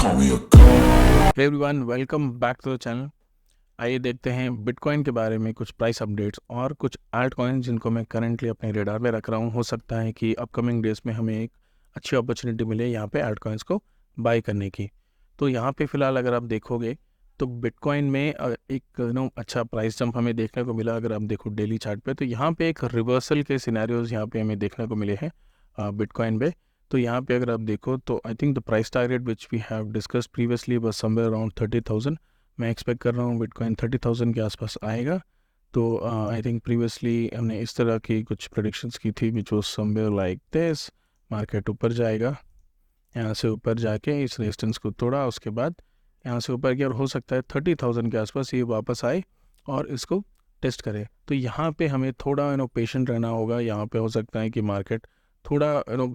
call me a god. Hey everyone, welcome back to the channel. आइए देखते हैं bitcoin के बारे में कुछ प्राइस अपडेट्स और कुछ आल्ट कॉइन्स जिनको मैं करंटली अपने रेडार पे रख रहा हूँ। हो सकता है कि अपकमिंग डेज में हमें एक अच्छी अपॉर्चुनिटी मिले यहाँ पे आल्ट कॉइन्स को बाय करने की। तो यहाँ पे फ़िलहाल अगर आप देखोगे तो बिटकॉइन में एक अच्छा प्राइस जंप हमें देखने को मिला। अगर आप देखो डेली चार्ट पे तो यहाँ पे एक रिवर्सल के सिनेरियोज यहाँ पे हमें देखने को मिले हैं बिटकॉइन पे। तो यहाँ पे अगर आप देखो तो I think the price target which we have discussed previously was somewhere around 30,000। मैं एक्सपेक्ट कर रहा हूँ बिटकॉइन 30,000 के आसपास आएगा। तो आई थिंक प्रीवियसली हमने इस तरह की कुछ प्रेडिक्शंस की थी which was somewhere like this. Market ऊपर जाएगा, यहाँ से ऊपर जाके इस रेजिस्टेंस को तोड़ा, उसके बाद यहाँ से ऊपर गया और हो सकता है 30,000 के आसपास ये वापस आए और इसको टेस्ट करे। तो यहाँ पे हमें थोड़ा पेशेंट रहना होगा। यहाँ पे हो सकता है कि मार्केट थोड़ा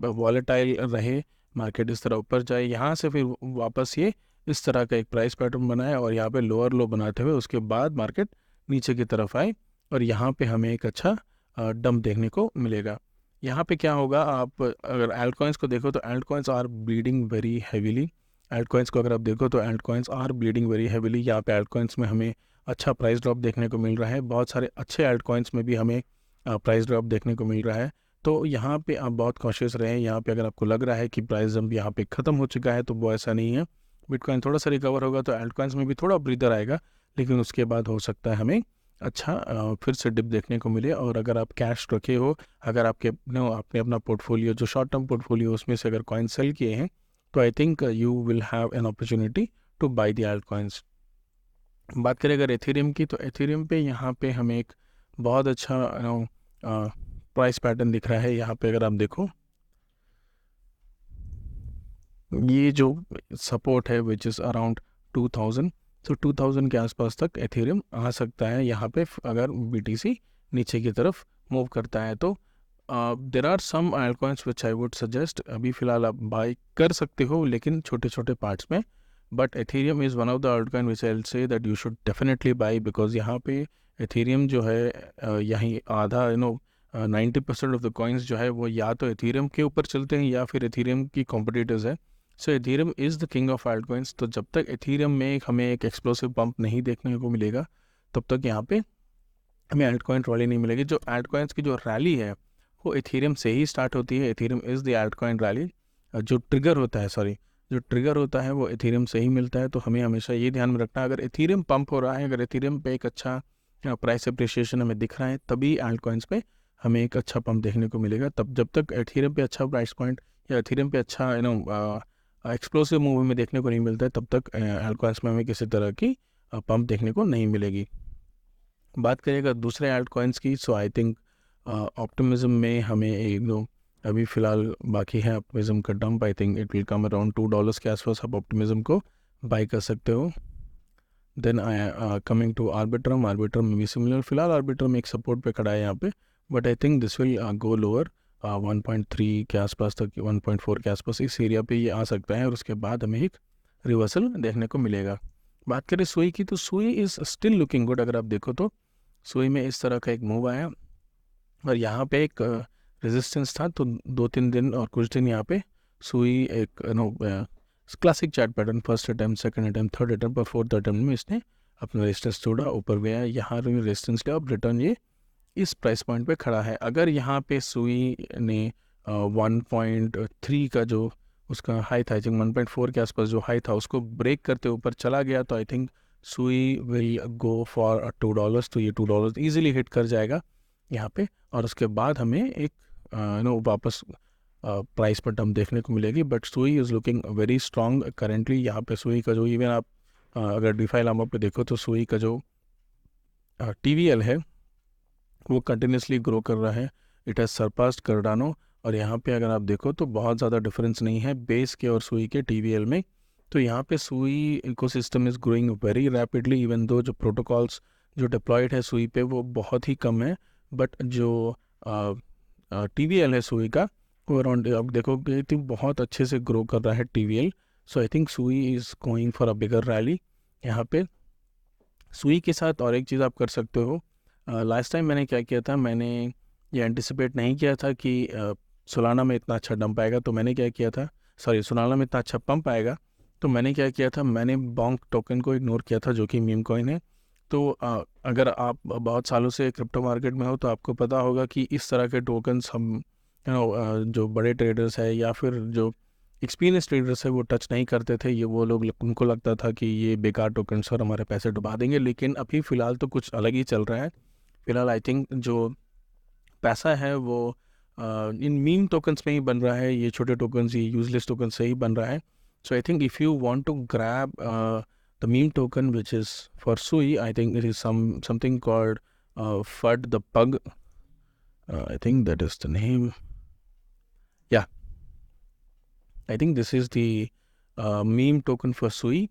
वॉलेटाइल रहे, मार्केट इस तरह ऊपर जाए, यहाँ से फिर वापस ये इस तरह का एक प्राइस पैटर्न बनाए और यहाँ पे लोअर लो बनाते हुए उसके बाद मार्केट नीचे की तरफ आए और यहाँ पे हमें एक अच्छा डंप देखने को मिलेगा। यहाँ पे क्या होगा, आप अगर एल्ट कॉइन्स को देखो तो alt coins are bleeding very heavily. Alt coins को अगर आप देखो तो alt coins are bleeding very heavily. यहाँ पे एल्ट कॉइन्स में हमें अच्छा प्राइस ड्रॉप देखने को मिल रहा है। बहुत सारे अच्छे एल्ट कॉइन्स में भी हमें प्राइस ड्रॉप देखने को मिल रहा है। तो यहाँ पे आप बहुत कॉशियस रहें। यहाँ पे अगर आपको लग रहा है कि प्राइस जंप यहाँ पे ख़त्म हो चुका है तो वो ऐसा नहीं है। बिटकॉइन थोड़ा सा रिकवर होगा तो एल्ट कॉइन्स में भी थोड़ा ब्रीदर आएगा, लेकिन उसके बाद हो सकता है हमें अच्छा फिर से डिप देखने को मिले। और अगर आप कैश रखे हो, अगर आपने अपना पोर्टफोलियो जो शॉर्ट टर्म पोर्टफोलियो उसमें से अगर कॉइन सेल किए हैं तो I think you will have an opportunity to buy the alt coins. बात करें अगर एथेरियम की तो एथेरियम पे यहाँ पे हमें एक बहुत अच्छा प्राइस पैटर्न दिख रहा है। यहाँ पे अगर आप देखो ये जो सपोर्ट है विच इज़ अराउंड 2000, तो 2000 के आसपास तक एथेरियम आ सकता है। यहाँ पे अगर बीटीसी नीचे की तरफ मूव करता है तो there are some alt coins which I would suggest. अभी फ़िलहाल आप बाय कर सकते हो लेकिन छोटे छोटे पार्ट्स में, but Ethereum is one of the alt coin which I will say that you should definitely buy, because यहाँ पे एथेरियम जो है यहीं आधा 90% ऑफ द कॉइन्स जो है वो या तो एथेरियम के ऊपर चलते हैं या फिर एथेरियम की कॉम्पिटिटर्स है। So Ethereum is the king of alt coins. तो जब तक एथेरियम में हमें एक एक्सप्लोसिव पंप नहीं देखने को मिलेगा तब तक यहाँ पे हमें एल्ट कॉइन रैली नहीं मिलेगी। जो एल्ट कॉइन्स की जो रैली है वो एथेरियम से ही स्टार्ट होती है। Ethereum is the alt coin rally. जो ट्रिगर होता है जो ट्रिगर होता है वो एथेरियम से ही मिलता है। तो हमें हमेशा ये ध्यान में रखना, अगर एथेरियम पंप हो रहा है, अगर एथेरियम पे एक अच्छा प्राइस अप्रिसिएशन हमें दिख रहा है, तभी एल्ट कॉइन्स पे हमें एक अच्छा पंप देखने को मिलेगा। तब जब तक एथेरियम पे अच्छा प्राइस पॉइंट या एथेरियम पे अच्छा एक्सप्लोसिव मूव हमें देखने को नहीं मिलता है, तब तक एल्ट कॉइन्स में हमें किसी तरह की पंप देखने को नहीं मिलेगी। बात करिएगा दूसरे एल्ट कॉइन्स की, सो आई थिंक ऑप्टिमिज्म में हमें अभी फ़िलहाल बाकी है ऑप्टिमिज्म का dump. I think it will come around $2 के आसपास आप ऑप्टिमिज्म को बाई कर सकते हो। Then I coming to Arbitrum. Arbitrum में भी सिमिलर, फिलहाल आर्बिट्रम एक सपोर्ट पे खड़ा है यहाँ पे, but I think this will go lower 1.3 के आसपास तक, 1.4 के आसपास इस एरिया पे ये आ सकता है और उसके बाद हमें एक रिवर्सल देखने को मिलेगा। बात करें सुई की तो सुई इज़ स्टिल लुकिंग गुड। अगर आप देखो तो सुई में इस तरह का एक मूव आया और यहाँ पे एक रेजिस्टेंस था, तो 2-3 दिन और कुछ दिन यहाँ पे सुई एक classic chart pattern, first attempt, second attempt, third attempt और फोर्थ अटैम्प्ट में इसने अपना रेजिस्टेंस तोड़ा, ऊपर गया, यहाँ रेजिस्टेंस लिया, अब रिटर्न ये इस प्राइस पॉइंट पे खड़ा है। अगर यहाँ पे सुई ने 1.3 का जो उसका हाई था, आई थिंक 1.4 के आसपास जो हाई था, उसको ब्रेक करते ऊपर चला गया तो आई थिंक सुई विल गो फॉर $2। तो ये $2 ईजिली हिट कर जाएगा यहाँ पे और उसके बाद हमें एक वापस प्राइस पर टर्म देखने को मिलेगी। बट सुई is looking very strong currently. यहाँ पे सुई का जो इवन आप अगर डिफाई लामा पे देखो तो सुई का जो TVL है वो कंटिन्यूसली ग्रो कर रहा है। इट हैज़ सरपास्ड कार्डानो और यहाँ पे अगर आप देखो तो बहुत ज़्यादा डिफरेंस नहीं है बेस के और सुई के TVL में। तो यहाँ पे सुई ecosystem is growing very rapidly, even though जो प्रोटोकॉल्स जो डिप्लॉयड है सुई पे वो बहुत ही कम है, बट जो TVL है सुई का वो अराउंड आप देखोगे तो बहुत अच्छे से ग्रो कर रहा है TVL। सो आई थिंक सुई is going for a bigger rally यहाँ पे। सुई के साथ और एक चीज़ आप कर सकते हो, लास्ट टाइम मैंने क्या किया था, मैंने ये एंटिसिपेट नहीं किया था कि सोलाना में इतना अच्छा डंप आएगा, तो मैंने क्या किया था, सॉरी सोलाना में इतना अच्छा पंप आएगा, तो मैंने क्या किया था, मैंने बॉन्क टोकन को इग्नोर किया था जो कि मीम कॉइन है। तो अगर आप बहुत सालों से क्रिप्टो मार्केट में हो तो आपको पता होगा कि इस तरह के टोकन्स हम जो बड़े ट्रेडर्स है या फिर जो एक्सपीरियंस ट्रेडर्स है वो टच नहीं करते थे। ये वो लोग, उनको लगता था कि ये बेकार टोकन्स और हमारे पैसे डुबा देंगे। लेकिन अभी फ़िलहाल तो कुछ अलग ही चल रहा है। फ़िलहाल आई थिंक जो पैसा है वो इन मीम टोकन्स में ही बन रहा है। ये छोटे टोकन्स, ये यूजलेस टोकन से ही बन रहा है। So I think if you want to grab the meme token which is for Sui, I think it is something called fud the pug, I think that is the name, या I think this is the meme token for Sui.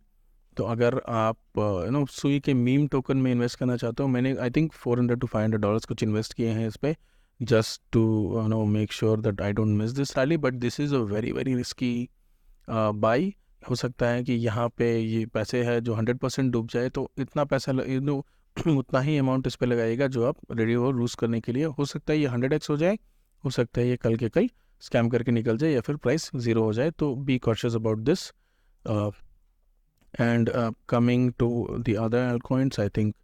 तो अगर आप सुई के meme token में invest करना चाहते हो, मैंने आई थिंक $400 to $500 कुछ इन्वेस्ट किए हैं इस पे, just to make sure that I don't miss this rally. But this is a very very risky buy. हो सकता है कि यहाँ पे ये पैसे है जो 100% डूब जाए, तो इतना पैसा उतना ही अमाउंट इस पे लगाइएगा जो आप रेडी हो लूज़ करने के लिए। हो सकता है ये 100x हो जाए, हो सकता है ये कल के कल स्कैम करके निकल जाए, या फिर प्राइस ज़ीरो हो जाए। तो be cautious about this. And coming to the other altcoins, I think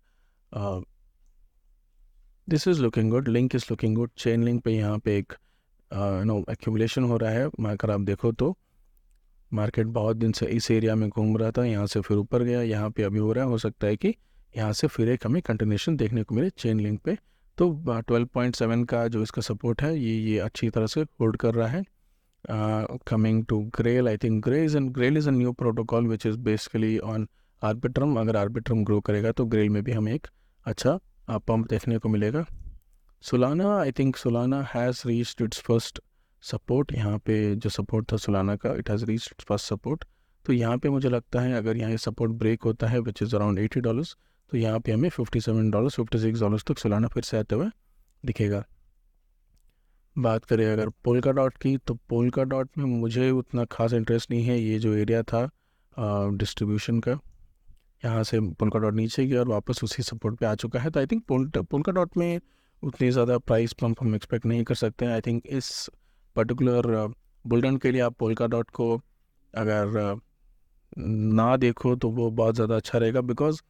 this is looking good. Link is looking good. Chainlink पे यहाँ पे एक accumulation हो रहा है। अगर आप देखो तो मार्केट बहुत दिन से इस एरिया में घूम रहा था, यहाँ से फिर ऊपर गया, यहाँ पे अभी हो रहा है। हो सकता है कि यहाँ से फिर एक हमें कंटिन्यूशन देखने को मिले चेन लिंक पे। तो 12.7 का जो इसका सपोर्ट है ये अच्छी तरह से होल्ड कर रहा है। Coming to Grail, I think Grail is a new protocol which is basically on Arbitrum. अगर Arbitrum ग्रो करेगा तो Grail में भी हमें एक अच्छा पंप देखने को मिलेगा। Solana, I think Solana has reached its first support। यहाँ पे जो सपोर्ट था Solana का, it has reached its first support। तो यहाँ पे मुझे लगता है अगर यहाँ सपोर्ट ब्रेक होता है which is around $80, तो यहाँ पे हमें $57 $56 तक Solana फिर से आते हुए दिखेगा। बात करें अगर पोल्का डॉट की, तो पोल्का डॉट में मुझे उतना खास इंटरेस्ट नहीं है। ये जो एरिया था डिस्ट्रीब्यूशन का, यहाँ से पोल्का डॉट नीचे गया और वापस उसी सपोर्ट पे आ चुका है। तो आई थिंक पोल्का डॉट में उतनी ज़्यादा प्राइस पंप हम एक्सपेक्ट नहीं कर सकते हैं। आई थिंक इस पर्टिकुलर बुलरन के लिए आप पोल्का डॉट को अगर ना देखो तो वो बहुत ज़्यादा अच्छा रहेगा। बिकॉज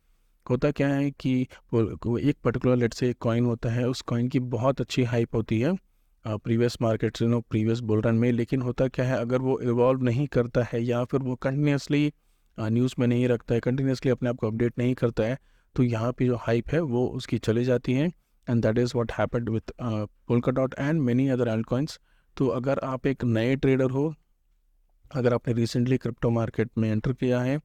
होता क्या है कि एक पर्टिकुलर लेट से एक कॉइन होता है, उस कॉइन की बहुत अच्छी हाइप होती है प्रीवियस मार्केट से प्रीवियस बुल रन में। लेकिन होता क्या है, अगर वो इवॉल्व नहीं करता है या फिर वो कंटिन्यूसली न्यूज़ में नहीं रखता है, कंटिन्यूसली अपने आप को अपडेट नहीं करता है, तो यहाँ पे जो हाइप है वो उसकी चली जाती है। And that is what happened with polka dot and many other Alt coins. तो अगर आप एक नए ट्रेडर हो, अगर आपने रिसेंटली क्रिप्टो मार्केट में एंटर किया है,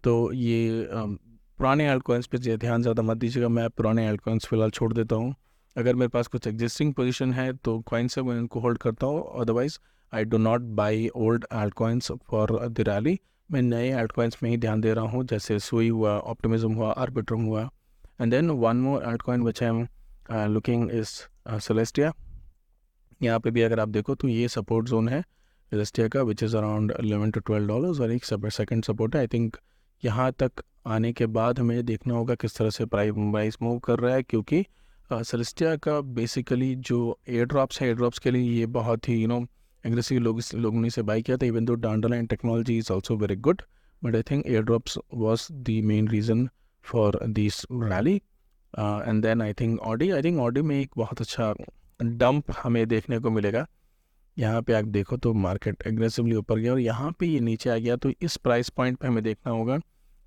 तो ये पुराने एल्ट कॉइन्स पे ध्यान ज़्यादा मत दीजिएगा। मैं पुराने एल्ट कॉइन्स फ़िलहाल छोड़ देता हूँ। अगर मेरे पास कुछ एग्जिस्टिंग पोजीशन है तो कॉइन्स है मैं इनको होल्ड करता हूँ। Otherwise I do not by old Alt coins for the rally. मैं नए एल्ट कॉइन्स में ही ध्यान दे रहा हूँ, जैसे सुई हुआ, ऑप्टिमिज्म हुआ, आर्बिट्रम हुआ। And then one more alt coin which I am looking is Celestia. यहाँ पे भी अगर आप देखो तो ये सपोर्ट जोन है सेलेस्टिया का विच इज़ अराउंड $11 to $12, और एक सेकंड सपोर्ट है। आई थिंक यहाँ तक आने के बाद हमें देखना होगा किस तरह से प्राइस मूव कर रहा है, क्योंकि सेलेस्टिया का बेसिकली जो एयर ड्रॉप्स है, एयर ड्रॉप्स के लिए ये बहुत ही एग्रेसिव लोगों ने इसे बाई किया था। Even though underline technology is also very good, but I think air drops was the main reason for this rally. And then I think ऑडी में एक बहुत अच्छा डंप हमें देखने को मिलेगा। यहाँ पे आप देखो तो मार्केट एग्रेसिवली ऊपर गया और यहाँ पे ये नीचे आ गया। तो इस प्राइस पॉइंट पे हमें देखना होगा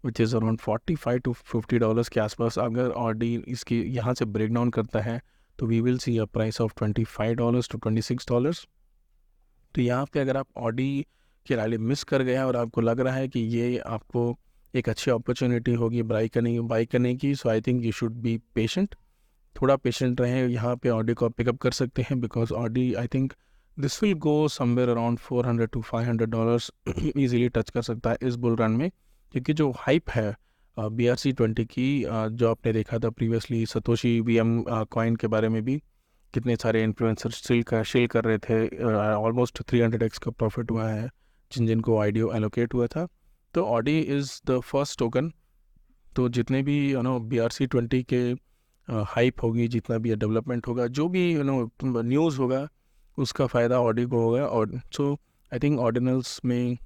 विच इज़ अराउंड $45 to $50 के आसपास। अगर ऑडी इसकी यहाँ से ब्रेक डाउन करता है तो we will see a price of $25 to $26। तो यहाँ पे अगर आप ऑडी की रैली मिस कर गए हैं और आपको लग रहा है कि ये आपको एक अच्छी अपॉर्चुनिटी होगी बाई करने की, so I think you should be patient. थोड़ा पेशेंट रहें, यहाँ पे ऑडी को पिकअप कर सकते हैं। Because Audi I think this will go somewhere around $400 to $500 easily touch कर सकता है इस बुल रन में। क्योंकि जो हाइप है BRC20 की, जो आपने देखा था प्रीवियसली सतोशी VM कॉइन के बारे में भी कितने सारे इन्फ्लुएंसर्स शेल कर रहे थे। ऑलमोस्ट 300x का प्रॉफिट हुआ है जिनको आईडीओ एलोकेट हुआ था। तो Audi is the first token. तो जितने भी BRC20 के हाइप होगी, जितना भी डेवलपमेंट होगा, जो भी न्यूज़ होगा, उसका फ़ायदा ऑडी को होगा। और सो आई थिंक ऑर्डिनल्स में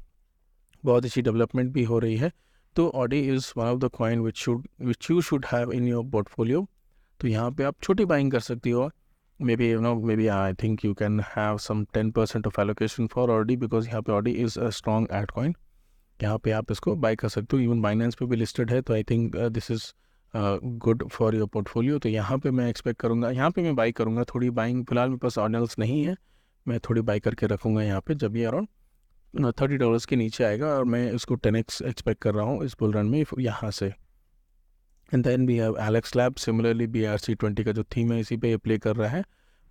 बहुत अच्छी डेवलपमेंट भी हो रही है। तो Audi is one of the coin which you should have in your portfolio. तो यहाँ पे आप छोटी बाइंग कर सकती हो। maybe I think you can have some 10% of allocation for ORDI, because यहाँ पे ORDI is a strong ad coin. यहाँ पे आप इसको बाई कर सकते हो, इवन बाइनेंस पे भी लिस्टेड है। तो I think this is good for your portfolio. तो यहाँ पे मैं एक्सपेक्ट करूँगा, यहाँ पे मैं बाई करूँगा। थोड़ी बाइंग फिलहाल मेरे पास ऑर्डिनल्स नहीं है, मैं थोड़ी बाई करके रखूँगा यहाँ पे जब ये अराउंड $30 के नीचे आएगा, और मैं इसको 10x एक्सपेक्ट कर रहा हूँ इस बुल रन में यहाँ से। And then we have Alex lab, similarly BRC20 का जो थीम है इसी पे प्ले कर रहा है।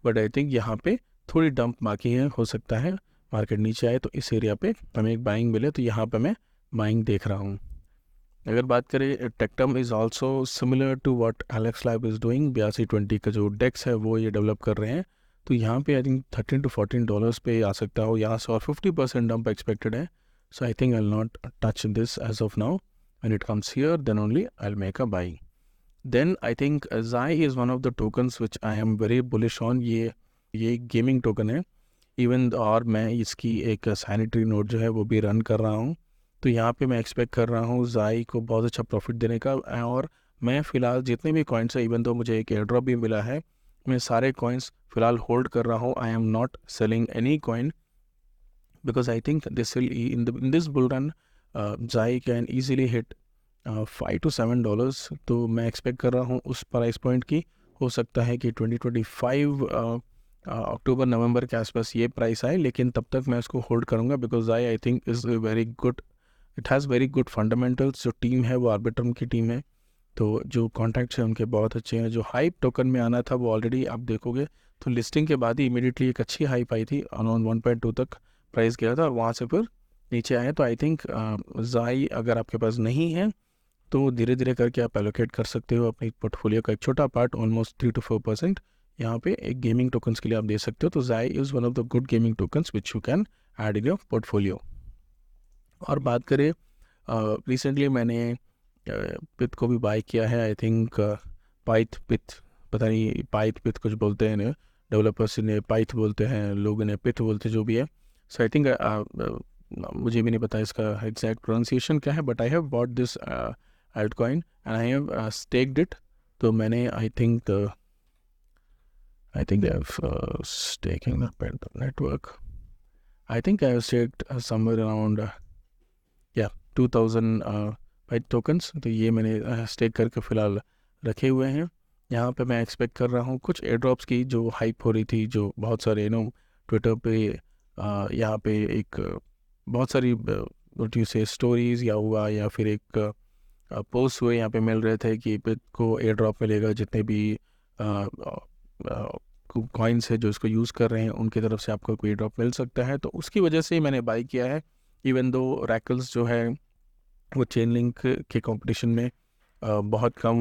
बट आई थिंक यहाँ पे थोड़ी डंप बाकी है, हो सकता है मार्केट नीचे आए तो इस एरिया पे हमें एक बाइंग मिले, तो यहाँ पे मैं बाइंग देख रहा हूँ। अगर बात करें Tectum is also similar to what Alex lab is doing. BRC20 का जो डेक्स है वो ये डेवलप कर रहे हैं। तो यहाँ पे आई थिंक $13 to $14 पे आ सकता हो यहाँ से, और 50% डंप एक्सपेक्टेड है। So I think I will not touch this as of now. When it comes here then only I will make a buying. Then I think Zai is one of the tokens which I am very bullish on. ये gaming token है even, और मैं इसकी एक sanitary note जो है वो भी रन कर रहा हूँ। तो यहाँ पे मैं एक्सपेक्ट कर रहा हूँ Zai को बहुत अच्छा प्रॉफिट देने का। और मैं फ़िलहाल जितने भी कॉइन्स है, इवन तो मुझे एक एयर ड्रॉप भी मिला है, मैं सारे कॉइन्स फ़िलहाल होल्ड कर रहा हूँ। I am not selling any coin, because I think this will in this bull run Zai can easily hit $5 to $7। तो मैं एक्सपेक्ट कर रहा हूँ उस प्राइस पॉइंट की। हो सकता है कि 2025 अक्टूबर नवंबर के आसपास ये प्राइस आए, लेकिन तब तक मैं इसको होल्ड करूँगा, because I think is very good, it has very good fundamentals. जो टीम है वो आर्बिट्रम की टीम है, तो जो कॉन्टैक्ट्स हैं उनके बहुत अच्छे हैं। जो हाइप टोकन में आना था वो ऑलरेडी आप देखोगे तो लिस्टिंग के बाद ही इमीडिएटली एक अच्छी हाइप आई थी, अराउंड 1.2 तक प्राइस गया था, और वहाँ से फिर नीचे आए। तो आई थिंक Zai अगर आपके पास नहीं है तो धीरे धीरे करके आप एलोकेट कर सकते हो अपनी पोर्टफोलियो का एक छोटा पार्ट, ऑलमोस्ट 3 to 4% यहाँ पे एक गेमिंग टोकन्स के लिए आप दे सकते हो। तो Zai is one of the good gaming tokens which you can add in your portfolio. और बात करें रिसेंटली मैंने पिथ को भी बाय किया है। आई थिंक पाइथ पिथ, पता नहीं पाइथ पिथ कुछ बोलते हैं, डेवलपर्स ने पाइथ बोलते हैं, लोग इन्हें पिथ बोलते, जो भी है। सो आई थिंक मुझे भी नहीं पता इसका एग्जैक्ट प्रोनाउंसिएशन क्या है, but I have bought this altcoin and I have staked it। तो मैंने I think I have staking the network। I think I have staked somewhere around 2000 Pyth tokens। तो ये मैंने स्टेक करके फ़िलहाल रखे हुए हैं। यहाँ पे मैं एक्सपेक्ट कर रहा हूँ कुछ एयर ड्रॉप्स की जो हाइप हो रही थी, जो बहुत सारे ट्विटर पे यहाँ पे एक बहुत सारी व्हाट यू से स्टोरीज़ या हुआ, या फिर एक पोस्ट हुए यहाँ पे मिल रहे थे कि पिथ को एयर ड्रॉप मिलेगा, जितने भी कॉइन्स है जो इसको यूज़ कर रहे हैं उनकी तरफ से आपको कोई एयर ड्रॉप मिल सकता है। तो उसकी वजह से ही मैंने बाई किया है। इवन दो रैकल्स जो है वो चेन लिंक के कंपटीशन में बहुत कम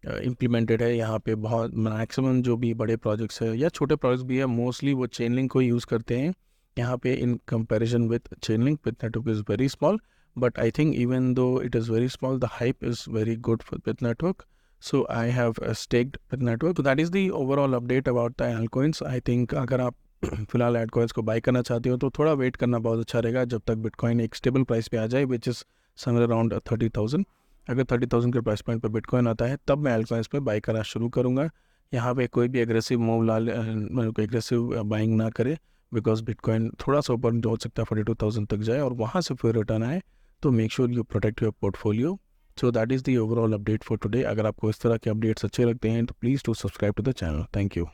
इम्प्लीमेंटेड है। यहाँ पे बहुत मैक्सिमम जो भी बड़े प्रोजेक्ट्स है या छोटे प्रोजेक्ट्स भी है, मोस्टली वो चेन लिंक को यूज़ करते हैं। यहाँ पे in comparison with Chainlink, Pyth network is very small, but I think even though it is very small, the hype is very good for Pyth network. So I have staked Pyth network. So that is the overall update about the altcoins। I think अगर आप फिलहाल altcoins को bye करना चाहते हो तो थोड़ा wait करना बहुत अच्छा रहेगा जब तक बिटकॉइन एक स्टेबल प्राइस पे आ जाए, विच इज़ समवेयर अराउंड 30,000। अगर 30,000 के प्राइस पॉइंट पर बिटकॉइन आता है तब मैं altcoins पे बाय करना शुरू करूँगा। यहाँ पे कोई भी एग्रेसिव मूव एग्रेसिव बाइंग ना करे, बिकॉज बिटकॉइन थोड़ा सा ऊपर हो सकता है 42,000 तक जाए और वहाँ से फिर रिटर्न आए। तो make sure you protect your portfolio. So that is the overall update for today. अगर आपको इस तरह के अपडेट्स अच्छे लगते हैं तो please to subscribe to the channel. Thank you.